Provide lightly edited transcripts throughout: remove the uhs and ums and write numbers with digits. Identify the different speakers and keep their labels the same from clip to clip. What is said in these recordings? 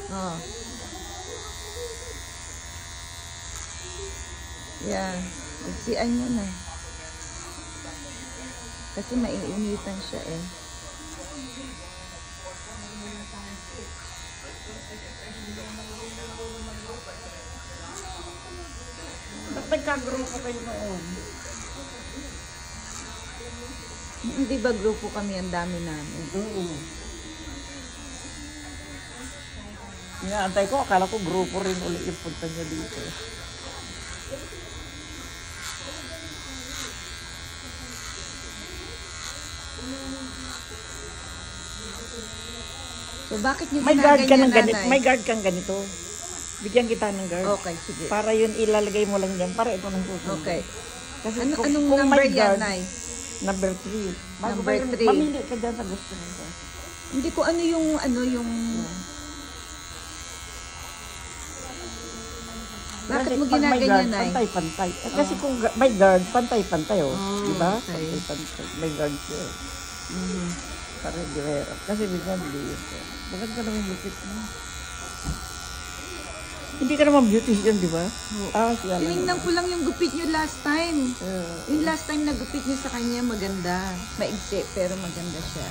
Speaker 1: Oh. Yeah. Iksian nyo na. Kasi maiinitan siya eh.
Speaker 2: Ba't nagka-grupo kayo noon?
Speaker 1: Hindi ba grupo kami, ang dami namin?
Speaker 2: Inaantay ko, akala ko grupo rin ulit yung punta niya dito.
Speaker 1: So bakit nyo
Speaker 2: May guard ka ng
Speaker 1: ginaganyan,
Speaker 2: ganito.
Speaker 1: nanay?
Speaker 2: May guard kang ganito. Bigyan kita ng guard.
Speaker 1: Okay, sige.
Speaker 2: Para yun ilalagay mo lang dyan. Para ito ng susunod.
Speaker 1: Okay.
Speaker 2: Kasi
Speaker 1: Anong
Speaker 2: kung
Speaker 1: number
Speaker 2: may
Speaker 1: yan,
Speaker 2: guard,
Speaker 1: Nay?
Speaker 2: Number 3.
Speaker 1: Number 3.
Speaker 2: Mamili ka dyan sa gusto mo.
Speaker 1: Hindi ko ano yung... Bakit mo ginaganyan, Nay?
Speaker 2: Pantay-pantay. Kasi kung may guard, pantay-pantay. Oh. Diba?
Speaker 1: Okay.
Speaker 2: Pantay-pantay. May guard siya. Para di mahirap. Kasi bigyan din. Bakit ka naman lupit mo? Hindi ka naman beautician, di ba? Siya lang.
Speaker 1: Tinignan ko lang yung gupit nyo last time. Yung last time na gupit nyo sa kanya, maganda. Maigsi, pero maganda siya.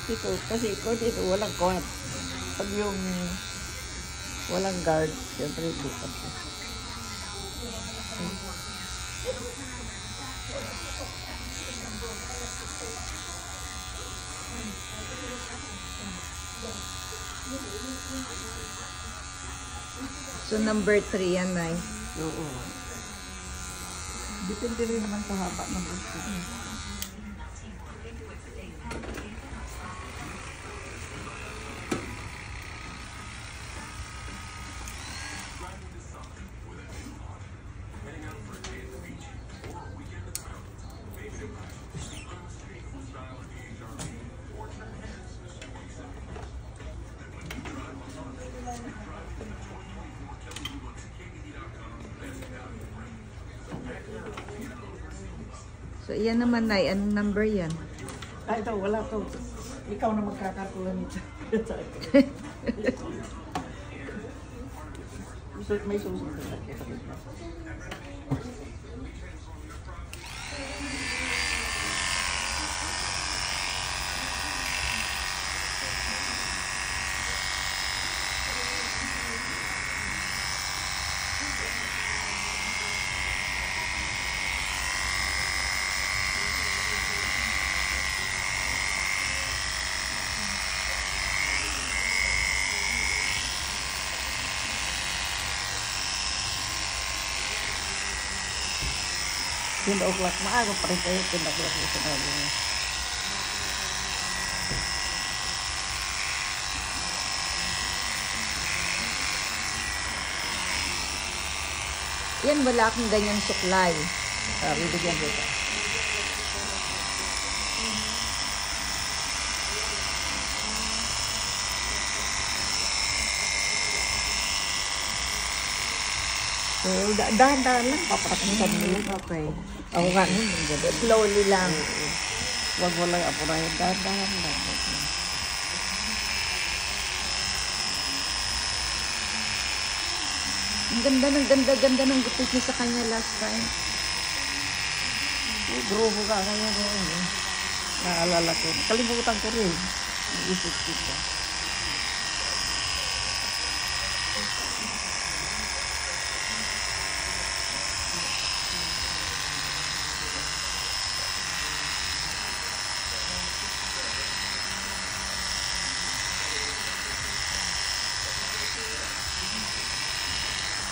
Speaker 2: Dito, kasi ikaw dito, walang kuwan. Pag yung walang guard, siyempre bukas.
Speaker 1: So, number 3 yan, Nay.
Speaker 2: Oo. Depende rin naman sa haba ng gusto.
Speaker 1: So, iyan naman, Nay. Anong number yan?
Speaker 2: Ito, wala to. Ikaw na magkakalkula nito. May susunod na kita. O'clock maaga pa rin kayo, 10 o'clock yung sinabi niya.
Speaker 1: Yan, wala akong ganyang suklay.
Speaker 2: Bibigyan kita. So, dahan-dahan lang, paprakasan mo yun.
Speaker 1: Okay.
Speaker 2: Ako nga nun,
Speaker 1: Slowly lang.
Speaker 2: Huwag mo lang apurahin, dahan-dahan lang.
Speaker 1: Ang ganda ng gupit niya sa kanya last time.
Speaker 2: Grupo ka ngayon. Naalala ko. Kalimutan ko rin. Nag-isip kita.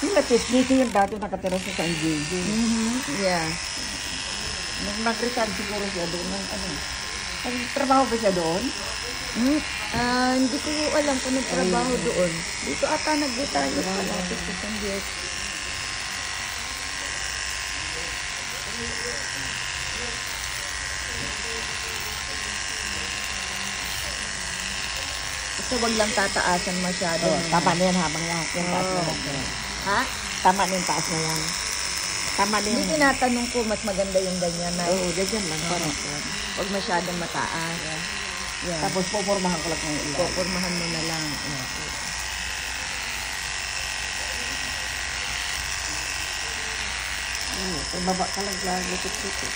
Speaker 2: Yung natisnito yung dati nakatira sa San Diego.
Speaker 1: Yeah.
Speaker 2: Nag-resign siguro siya doon ng ano. Nagtrabaho ba siya doon?
Speaker 1: Hindi ko alam kung nagtrabaho doon. Dito ata nag-retire pala sa San Diego. Basta wag lang tataasan masyado.
Speaker 2: Tama na yan habang yan. Yung taas na yan.
Speaker 1: Ha?
Speaker 2: Tama na yung taas na yan. Tama na
Speaker 1: Hindi
Speaker 2: yung...
Speaker 1: tinatanong ko, mas maganda yung ganyan na.
Speaker 2: Oo, ganyan lang. Parang.
Speaker 1: Huwag masyadong mataas. Yan.
Speaker 2: Tapos pupormahan ko lang ng ilalim.
Speaker 1: Pupurmahan mo na lang.
Speaker 2: Sa baba ka lang lang. Lupit-lupit.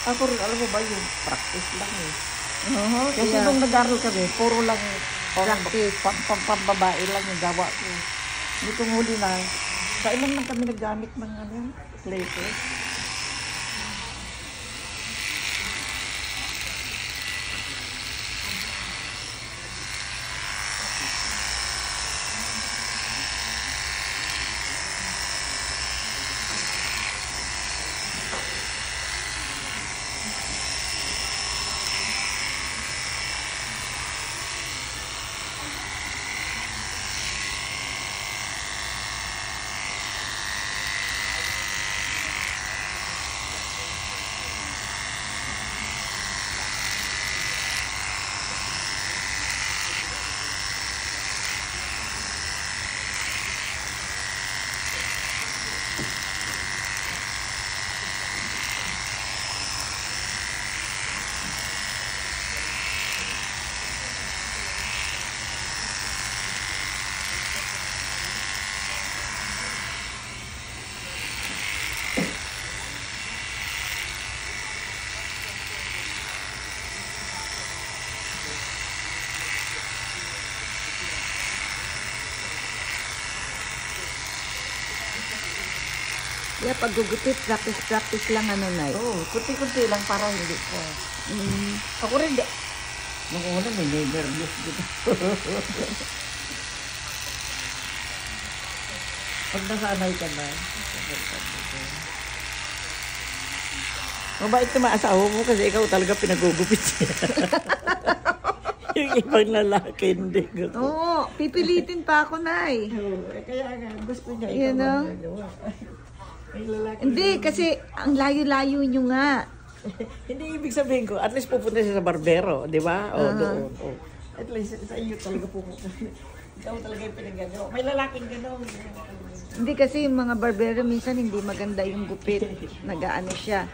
Speaker 2: Ako rin, alam mo ba, yung practice lang eh.
Speaker 1: Oo,
Speaker 2: Kasi
Speaker 1: kaya-
Speaker 2: nung nag-aaral kami, puro lang
Speaker 1: Practice.
Speaker 2: pambabae lang yung gawa ko. Nitong huli na, kailan lang kami naggamit ng places.
Speaker 1: Kaya paggugupit, practice lang ano, Nay.
Speaker 2: Oo, kunti-kunti lang para hindi ko. Ako rin, nung una may nervous dito. Pag nasanay ka na, mabait naman asawa mo kasi ikaw talaga pinagugupit siya. Yung ibang lalaki, hindi ko.
Speaker 1: Oo, pipilitin pa ako, Nay.
Speaker 2: Kaya nga, gusto niya
Speaker 1: You
Speaker 2: ikaw
Speaker 1: know?
Speaker 2: magagawa. May lalaki.
Speaker 1: Hindi, kasi ang layo-layo nyo nga.
Speaker 2: Hindi ibig sabihin ko, at least pupunta siya sa barbero, di ba? O, doon. O. At least sa iyo talaga pupunta. Ikaw talaga yung pinagagawa. May lalaking gano'n.
Speaker 1: Hindi kasi yung mga barbero minsan hindi maganda yung gupit. Nagaano siya.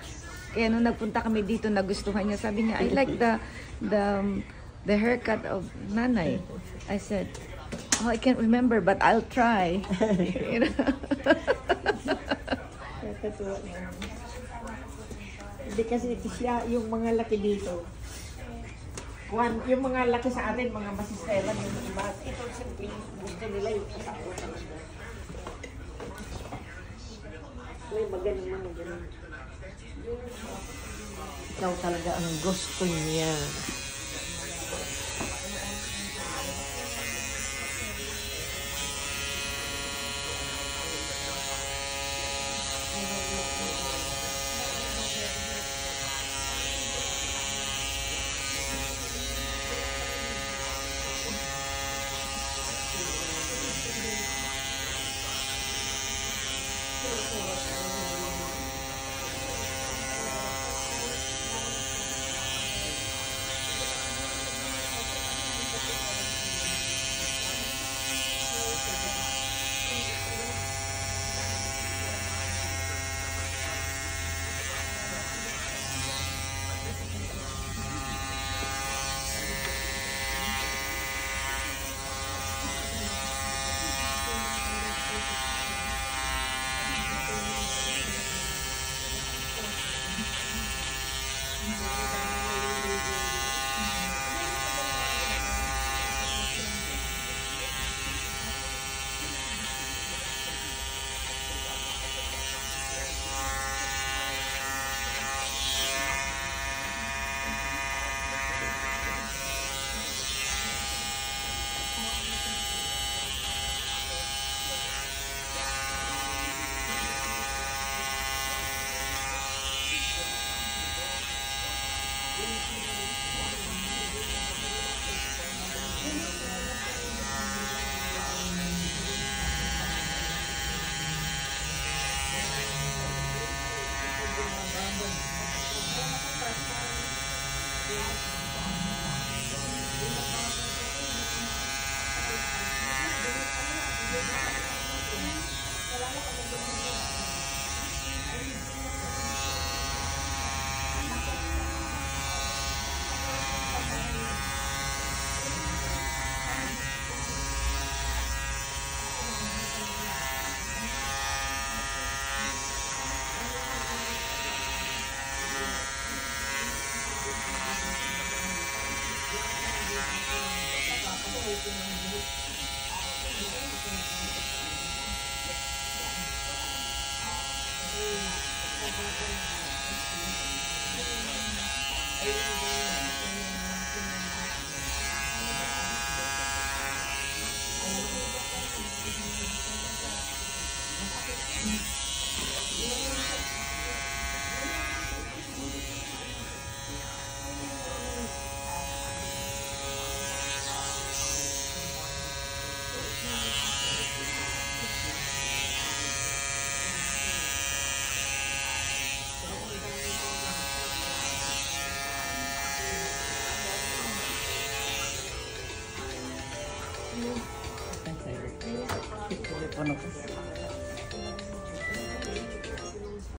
Speaker 1: Kaya nung nagpunta kami dito, nagustuhan niya. Sabi niya, I like the haircut of nanay. I said, oh, I can't remember, but I'll try. You know?
Speaker 2: Hindi kasi siya, yung mga laki dito. Yung mga laki sa atin, mga masistelan, yung iba. Ito siyempre, gusto nila yung asawa talaga. May magaling mga ganun. Ikaw talaga ang gusto niya.
Speaker 3: Telepono ko.